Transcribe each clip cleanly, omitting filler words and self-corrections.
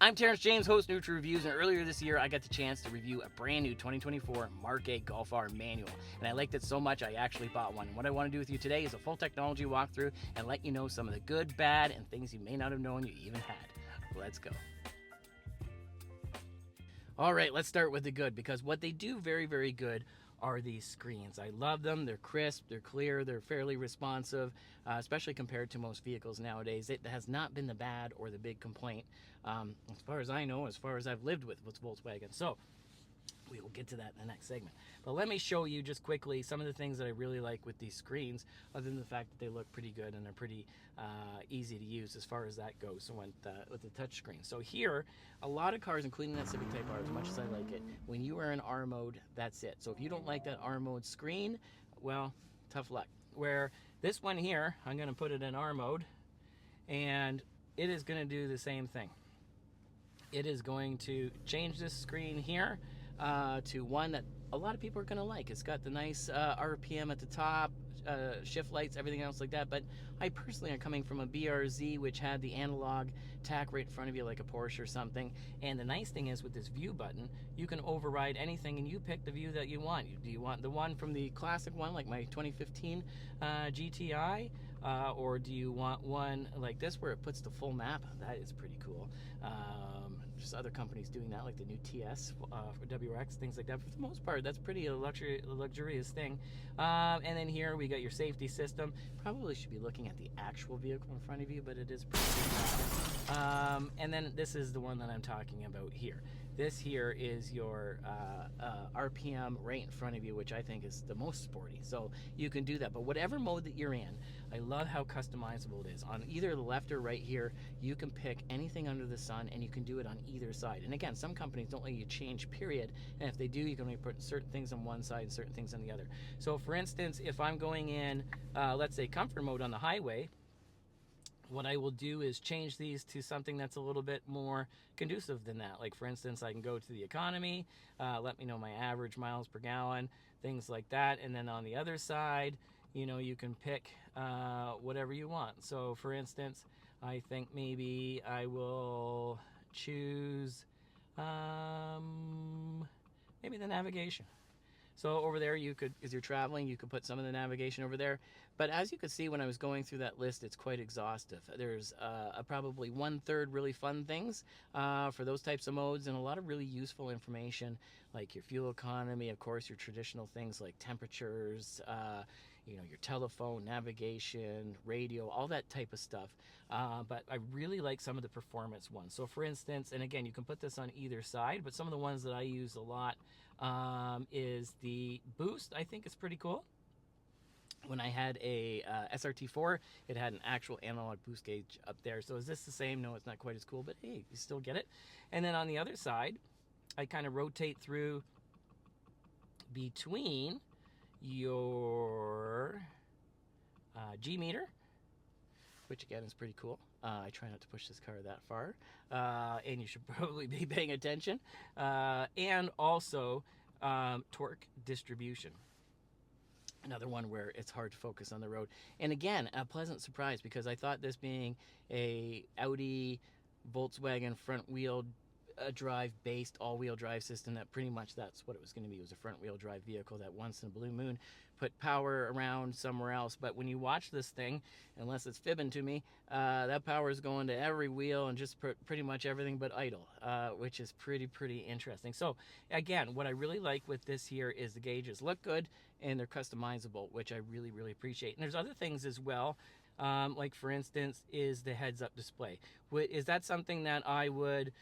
I'm Terrance James, host of Neutral Reviews, and earlier this year I got the chance to review a brand new 2024 Mark A Golf R manual, and I liked it so much I actually bought one. And what I want to do with you today is a full technology walkthrough and let you know some of the good, bad, and things you may not have known you even had. Let's go. All right, let's start with the good, because what they do very, very good are these screens. I love them. They're crisp, they're clear, they're fairly responsive, especially compared to most vehicles nowadays. It has not been the bad or the big complaint, as far as I know, as far as I've lived with Volkswagen. So we will get to that in the next segment. But let me show you just quickly some of the things that I really like with these screens, other than the fact that they look pretty good and they're pretty easy to use as far as that goes. So with the touch screen. So here, a lot of cars, including that Civic Type R, as much as I like it, when you are in R mode, that's it. So if you don't like that R mode screen, well, tough luck. Where this one here, I'm going to put it in R mode, and it is going to do the same thing. It is going to change this screen here to one that a lot of people are going to like. It's got the nice RPM at the top, shift lights, everything else like that. But I personally am coming from a BRZ, which had the analog tack right in front of you like a Porsche or something. And the nice thing is with this view button, you can override anything and you pick the view that you want. Do you want the one from the classic one, like my 2015 GTI? Or do you want one like this where it puts the full map? That is pretty cool. There's other companies doing that, like the new TS for WRX, things like that. But for the most part, that's pretty luxurious thing. And then here we got your safety system. Probably should be looking at the actual vehicle in front of you, but it is pretty good. And then this is the one that I'm talking about here. This here is your RPM right in front of you, which I think is the most sporty. So you can do that. But whatever mode that you're in, I love how customizable it is. On either the left or right here, you can pick anything under the sun, and you can do it on either side. And again, some companies don't let you change, period. And if they do, you can only put certain things on one side and certain things on the other. So for instance, if I'm going in, let's say comfort mode on the highway, what I will do is change these to something that's a little bit more conducive than that. Like for instance, I can go to the economy, let me know my average miles per gallon, things like that. And then on the other side, you know, you can pick whatever you want. So for instance, I think maybe I will choose maybe the navigation. So over there, you could, as you're traveling, you could put some of the navigation over there. But as you could see when I was going through that list, it's quite exhaustive. There's probably 1/3 really fun things for those types of modes, and a lot of really useful information like your fuel economy, of course, your traditional things like temperatures, you know, your telephone, navigation, radio, all that type of stuff. But I really like some of the performance ones. So for instance, and again, you can put this on either side, but some of the ones that I use a lot is the boost. I think it's pretty cool. When I had a SRT4, it had an actual analog boost gauge up there. So is this the same? No, it's not quite as cool, but hey, you still get it. And then on the other side, I kind of rotate through between your G meter, which again is pretty cool. I try not to push this car that far, and you should probably be paying attention. And also torque distribution. Another one where it's hard to focus on the road. And again, a pleasant surprise, because I thought this being a Audi Volkswagen front wheel drive based all-wheel drive system, that pretty much that's what it was going to be. It was a front wheel drive vehicle that once in a blue moon put power around somewhere else. But when you watch this thing, unless it's fibbing to me, that power is going to every wheel and just pretty much everything but idle, which is pretty interesting. So again, what I really like with this here is the gauges look good and they're customizable, which I really appreciate. And there's other things as well. Like for instance is the heads-up display. Is that something that I would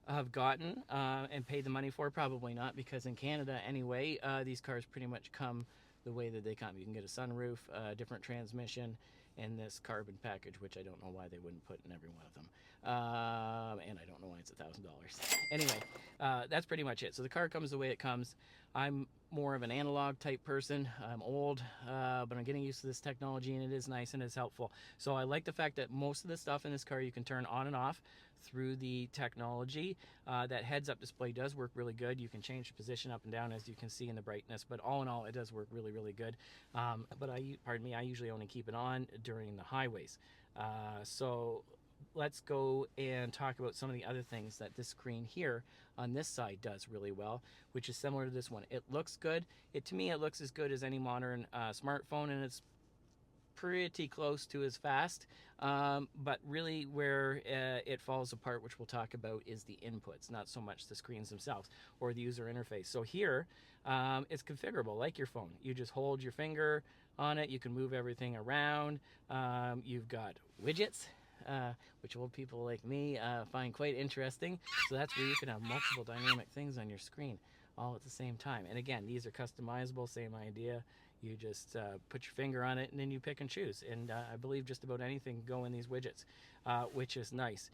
have gotten and paid the money for? Probably not, because in Canada anyway, these cars pretty much come the way that they come. You can get a sunroof, different transmission, and this carbon package, which I don't know why they wouldn't put in every one of them. And I don't know why it's $1,000. Anyway, that's pretty much it. So the car comes the way it comes. I'm more of an analog type person. I'm old, but I'm getting used to this technology, and it is nice and it's helpful. So I like the fact that most of the stuff in this car you can turn on and off through the technology. That heads-up display does work really good. You can change the position up and down, as you can see in the brightness, but all in all, it does work really good. But I usually only keep it on during the highways. So let's go and talk about some of the other things that this screen here on this side does really well, which is similar to this one. It looks good. To me, it looks as good as any modern smartphone, and it's pretty close to as fast. But really, where it falls apart, which we'll talk about, is the inputs, not so much the screens themselves or the user interface. So here, it's configurable like your phone. You just hold your finger on it. You can move everything around. You've got widgets. Which old people like me find quite interesting. So that's where you can have multiple dynamic things on your screen all at the same time. And again, these are customizable, same idea. You just put your finger on it and then you pick and choose. And I believe just about anything can go in these widgets, which is nice.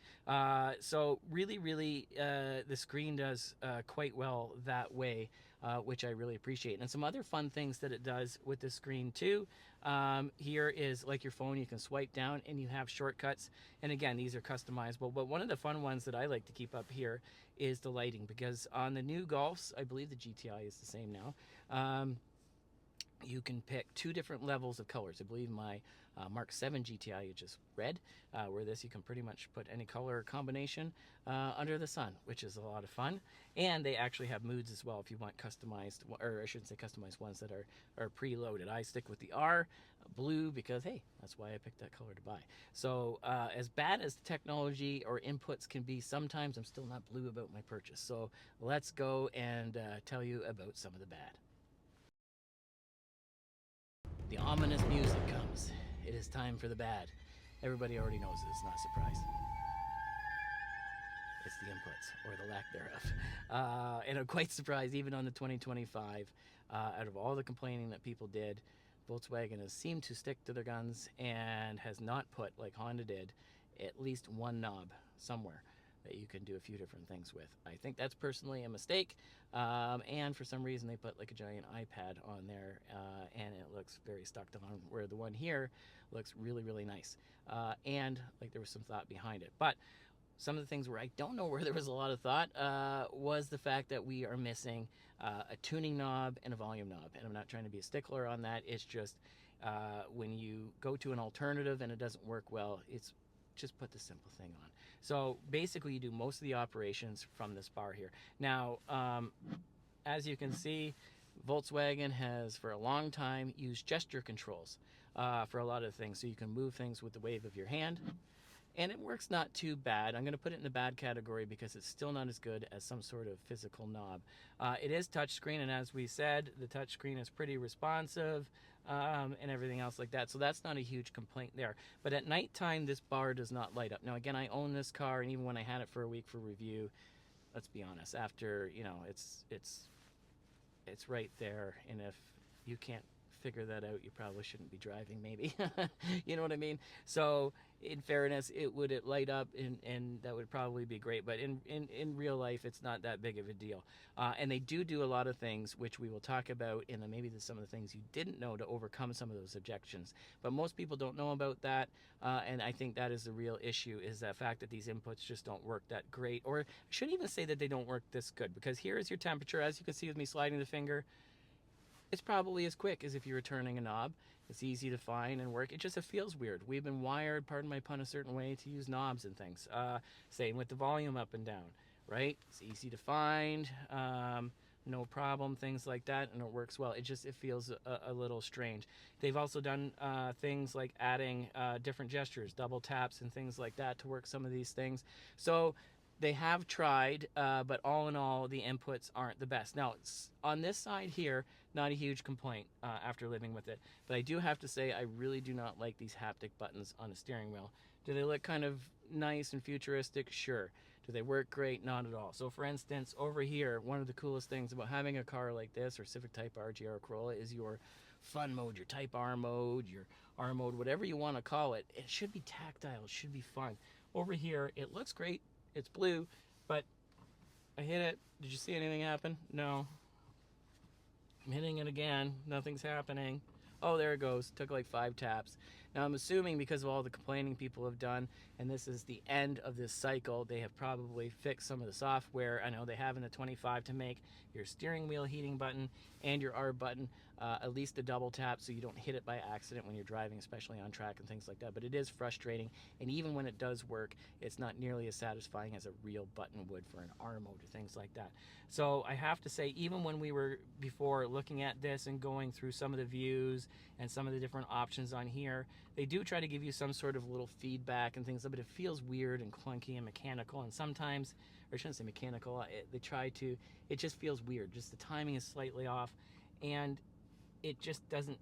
So really, really, the screen does quite well that way, which I really appreciate. And some other fun things that it does with the screen too. Here is like your phone, you can swipe down and you have shortcuts. And again, these are customizable. But one of the fun ones that I like to keep up here is the lighting, because on the new Golfs, I believe the GTI is the same now, you can pick 2 different levels of colors. I believe my Mark 7 GTI is just red, where this you can pretty much put any color combination under the sun, which is a lot of fun. And they actually have moods as well if you want customized, or I shouldn't say customized, ones that are preloaded. I stick with the R blue because, hey, that's why I picked that color to buy. So as bad as the technology or inputs can be sometimes, I'm still not blue about my purchase. So let's go and tell you about some of the bad. The ominous music comes. It is time for the bad. Everybody already knows it. It's not a surprise. It's the inputs, or the lack thereof. And I'm quite surprised, even on the 2025, out of all the complaining that people did, Volkswagen has seemed to stick to their guns and has not put, like Honda did, at least one knob somewhere that you can do a few different things with. I think that's personally a mistake, and for some reason they put like a giant iPad on there, and it looks very stuck on, where the one here looks really, really nice, and like there was some thought behind it. But some of the things where I don't know where there was a lot of thought was the fact that we are missing a tuning knob and a volume knob. And I'm not trying to be a stickler on that. It's just when you go to an alternative and it doesn't work well, it's just put the simple thing on. So basically you do most of the operations from this bar here. Now, as you can see, Volkswagen has for a long time used gesture controls for a lot of things. So you can move things with the wave of your hand. And it works not too bad. I'm going to put it in the bad category because it's still not as good as some sort of physical knob. It is touchscreen, and as we said, the touchscreen is pretty responsive and everything else like that. So that's not a huge complaint there. But at nighttime, this bar does not light up. Now, again, I own this car, and even when I had it for a week for review, let's be honest, after, it's right there, and if you can't figure that out, you probably shouldn't be driving, maybe. You know what I mean? So in fairness, it would light up, and that would probably be great, but in real life, it's not that big of a deal. And they do a lot of things, which we will talk about, and maybe some of the things you didn't know to overcome some of those objections. But most people don't know about that, and I think that is the real issue, is the fact that these inputs just don't work that great, or I shouldn't even say that they don't work this good, because here is your temperature. As you can see with me sliding the finger, it's probably as quick as if you were turning a knob. It's easy to find and work. It feels weird. We've been wired, pardon my pun, a certain way to use knobs and things. Same with the volume up and down, right? It's easy to find, no problem, things like that, and it works well. It feels a little strange. They've also done things like adding different gestures, double taps and things like that to work some of these things. So they have tried, but all in all, the inputs aren't the best. Now, on this side here, not a huge complaint after living with it. But I do have to say, I really do not like these haptic buttons on the steering wheel. Do they look kind of nice and futuristic? Sure. Do they work great? Not at all. So for instance, over here, one of the coolest things about having a car like this, or Civic Type R, GR Corolla, is your fun mode, your Type R mode, your R mode, whatever you want to call it. It should be tactile. It should be fun. Over here, it looks great. It's blue, but I hit it. Did you see anything happen? No. I'm hitting it again. Nothing's happening. Oh, there it goes. Took like 5 taps. Now, I'm assuming because of all the complaining people have done, and this is the end of this cycle. They have probably fixed some of the software. I know they have in the 25 to make your steering wheel heating button and your R button at least a double tap so you don't hit it by accident when you're driving, especially on track and things like that. But it is frustrating, and even when it does work, it's not nearly as satisfying as a real button would for an R mode or things like that. So I have to say, even when we were before looking at this and going through some of the views and some of the different options on here, they do try to give you some sort of little feedback and things, but it feels weird and clunky and mechanical, and sometimes, or I shouldn't say mechanical, they try to, it just feels weird. Just the timing is slightly off, and it just doesn't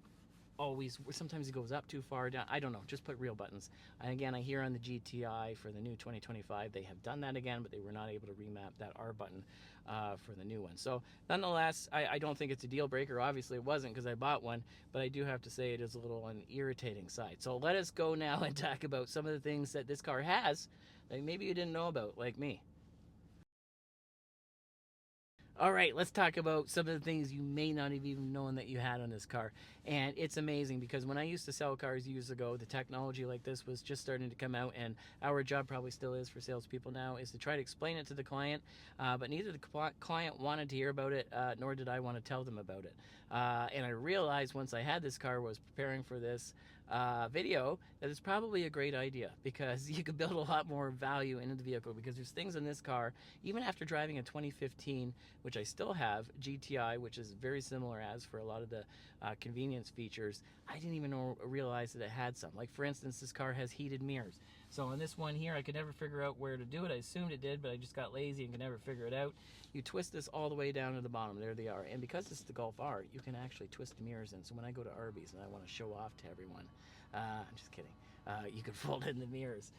always, sometimes it goes up too far down. I don't know, just put real buttons. And again, I hear on the GTI for the new 2025 they have done that again, but they were not able to remap that R button for the new one. So nonetheless, I don't think it's a deal breaker. Obviously it wasn't, because I bought one, but I do have to say it is a little on the irritating side. So let us go now and talk about some of the things that this car has that maybe you didn't know about, like me. All right, let's talk about some of the things you may not have even known that you had on this car. And it's amazing, because when I used to sell cars years ago, the technology like this was just starting to come out, and our job probably still is for salespeople now, is to try to explain it to the client. But neither the client wanted to hear about it, nor did I want to tell them about it. And I realized once I had this car, was preparing for this video, that it's probably a great idea, because you could build a lot more value into the vehicle, because there's things in this car, even after driving a 2015, which I still have, GTI, which is very similar as for a lot of the convenience features, I didn't even realize that it had some. Like for instance, this car has heated mirrors. So on this one here, I could never figure out where to do it. I assumed it did, but I just got lazy and could never figure it out. You twist this all the way down to the bottom. There they are. And because it's the Golf R, you can actually twist the mirrors in. So when I go to Arby's and I want to show off to everyone, I'm just kidding. You can fold in the mirrors.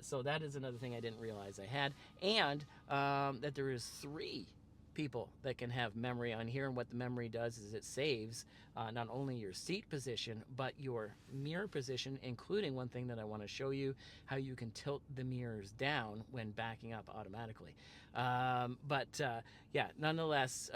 So that is another thing I didn't realize I had. And that there is 3 people that can have memory on here, and what the memory does is it saves not only your seat position but your mirror position, including one thing that I want to show you, how you can tilt the mirrors down when backing up automatically. Yeah, nonetheless,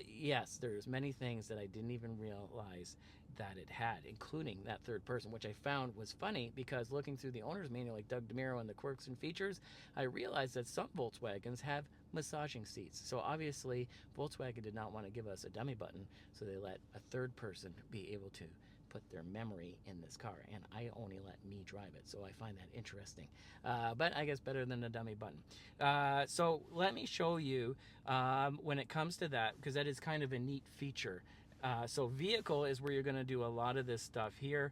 yes, there's many things that I didn't even realize that it had, including that third person, which I found was funny, because looking through the owner's manual, like Doug DeMiro and the quirks and features, I realized that some Volkswagens have massaging seats. So obviously Volkswagen did not want to give us a dummy button, so they let a third person be able to put their memory in this car, and I only let me drive it, so I find that interesting, but I guess better than a dummy button. So let me show you when it comes to that, because that is kind of a neat feature. So vehicle is where you're going to do a lot of this stuff here.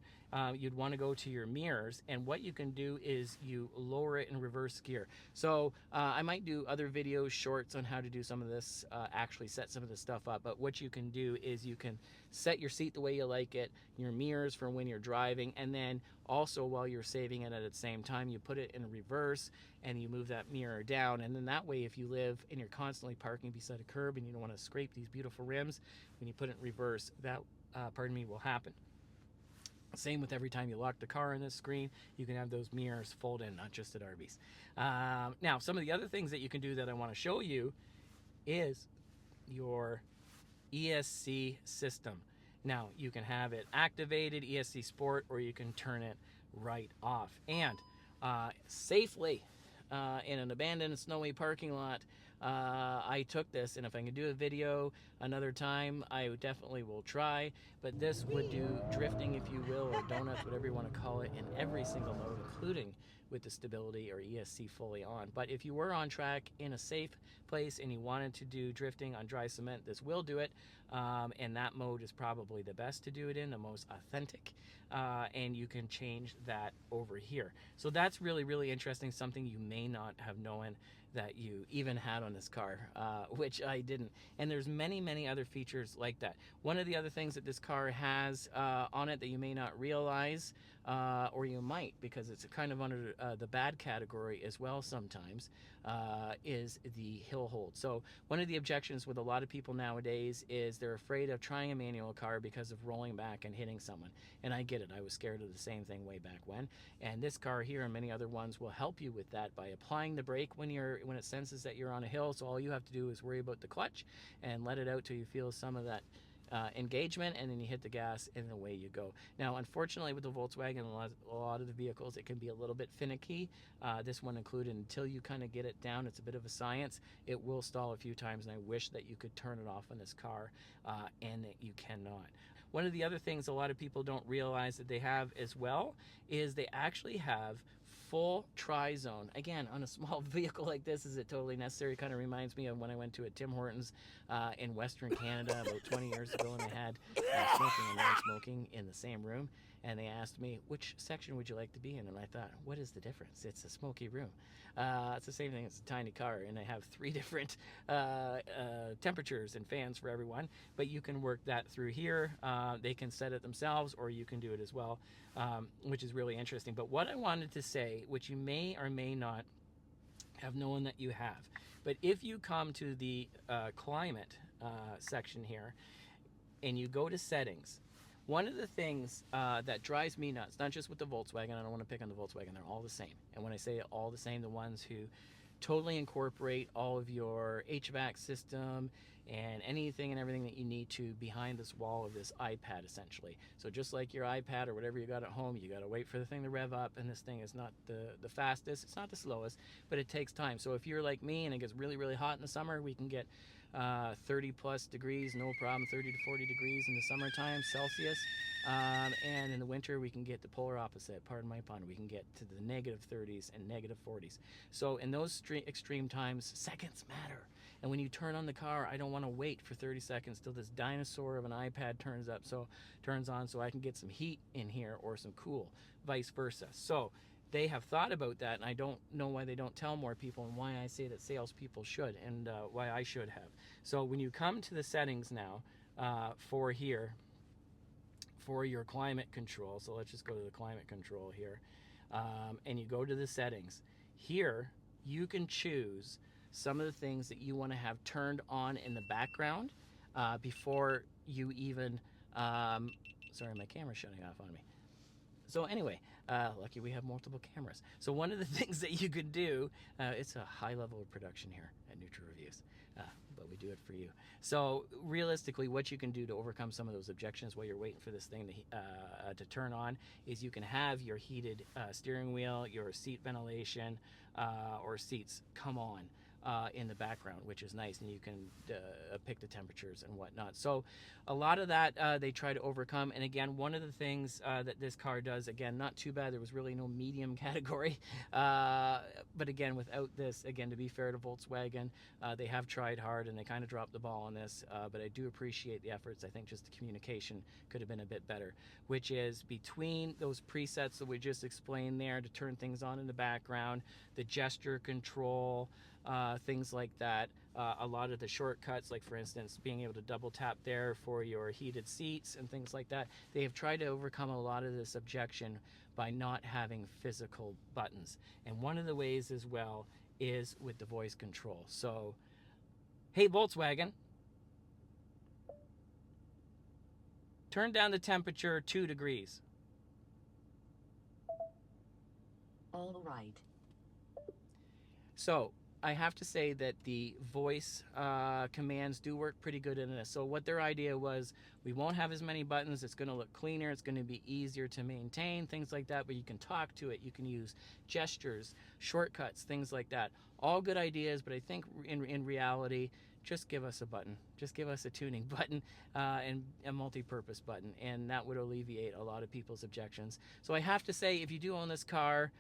You'd want to go to your mirrors, and what you can do is you lower it in reverse gear. So I might do other videos, shorts on how to do some of this, actually set some of this stuff up, but what you can do is you can set your seat the way you like it, your mirrors for when you're driving, and then also while you're saving it at the same time, you put it in reverse and you move that mirror down, and then that way if you live and you're constantly parking beside a curb and you don't want to scrape these beautiful rims, when you put it in reverse, that will happen. Same with every time you lock the car on this screen, you can have those mirrors fold in, not just at Arby's. Now, some of the other things that you can do that I want to show you is your ESC system. Now, you can have it activated, ESC Sport, or you can turn it right off. And safely in an abandoned snowy parking lot, I took this, and if I can do a video another time, I definitely will try, but this would do drifting, if you will, or donuts, whatever you want to call it, in every single mode, including with the stability or ESC fully on. But if you were on track in a safe place and you wanted to do drifting on dry cement, this will do it, and that mode is probably the best to do it in, the most authentic, and you can change that over here. So that's really, really interesting, something you may not have known that you even had on this car, which I didn't. And there's many, many other features like that. One of the other things that this car has on it that you may not realize, or you might, because it's kind of under the bad category as well sometimes, is the hill hold. So one of the objections with a lot of people nowadays is they're afraid of trying a manual car because of rolling back and hitting someone. And I get it. I was scared of the same thing way back when. And this car here and many other ones will help you with that by applying the brake when it senses that you're on a hill. So all you have to do is worry about the clutch and let it out till you feel some of that engagement, and then you hit the gas and away you go. Now, unfortunately, with the Volkswagen, a lot of the vehicles, it can be a little bit finicky. This one included. Until you kind of get it down, it's a bit of a science. It will stall a few times, and I wish that you could turn it off on this car, and you cannot. One of the other things a lot of people don't realize that they have as well is they actually have full tri-zone. Again, on a small vehicle like this, is it totally necessary? Kind of reminds me of when I went to a Tim Hortons in Western Canada about 20 years ago, and they had smoking and non-smoking in the same room. And they asked me, which section would you like to be in? And I thought, what is the difference? It's a smoky room. It's the same thing as a tiny car, and they have 3 different temperatures and fans for everyone. But you can work that through here. They can set it themselves, or you can do it as well, which is really interesting. But what I wanted to say, which you may or may not have known that you have, but if you come to the climate section here, and you go to settings, one of the things that drives me nuts, not just with the Volkswagen, I don't want to pick on the Volkswagen, they're all the same. And when I say all the same, the ones who totally incorporate all of your HVAC system and anything and everything that you need to behind this wall of this iPad, essentially. So just like your iPad or whatever you got at home, you got to wait for the thing to rev up, and this thing is not the fastest, it's not the slowest, but it takes time. So if you're like me and it gets really, really hot in the summer, we can get 30 plus degrees, no problem, 30 to 40 degrees in the summertime, Celsius. And in the winter, we can get the polar opposite, pardon my pun, we can get to the negative 30s and negative 40s. So in those extreme times, seconds matter. And when you turn on the car, I don't want to wait for 30 seconds till this dinosaur of an iPad turns on so I can get some heat in here or some cool, vice versa. So they have thought about that, and I don't know why they don't tell more people, and why I say that salespeople should, and why I should have. So when you come to the settings now for here, for your climate control, so let's just go to the climate control here, and you go to the settings. Here, you can choose some of the things that you want to have turned on in the background before you even, sorry, my camera's shutting off on me. So anyway, lucky we have multiple cameras. So one of the things that you could do, it's a high level of production here at Neutral Reviews, but we do it for you. So realistically, what you can do to overcome some of those objections while you're waiting for this thing to turn on is you can have your heated steering wheel, your seat ventilation, or seats come on in the background, which is nice, and you can pick the temperatures and whatnot. So a lot of that they try to overcome. And again, one of the things that this car does, again, not too bad, there was really no medium category, but again, without this, again, to be fair to Volkswagen, they have tried hard and they kind of dropped the ball on this, but I do appreciate the efforts. I think just the communication could have been a bit better, which is between those presets that we just explained there to turn things on in the background, the gesture control, things like that. A lot of the shortcuts, like for instance, being able to double tap there for your heated seats and things like that. They have tried to overcome a lot of this objection by not having physical buttons. And one of the ways as well is with the voice control. So, hey Volkswagen, turn down the temperature 2 degrees. All right. So I have to say that the voice commands do work pretty good in this. So what their idea was, we won't have as many buttons, it's going to look cleaner, it's going to be easier to maintain, things like that, but you can talk to it, you can use gestures, shortcuts, things like that. All good ideas, but I think in reality, just give us a button. Just give us a tuning button and a multi-purpose button, and that would alleviate a lot of people's objections. So I have to say, if you do own this car,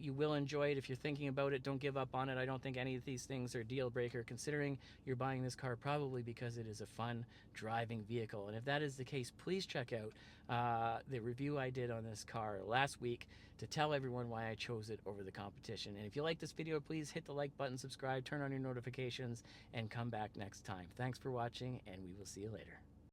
you will enjoy it. If you're thinking about it, don't give up on it. I don't think any of these things are deal breaker, considering you're buying this car probably because it is a fun driving vehicle. And if that is the case, please check out the review I did on this car last week to tell everyone why I chose it over the competition. And if you like this video, please hit the like button, subscribe, turn on your notifications, and come back next time. Thanks for watching, and we will see you later.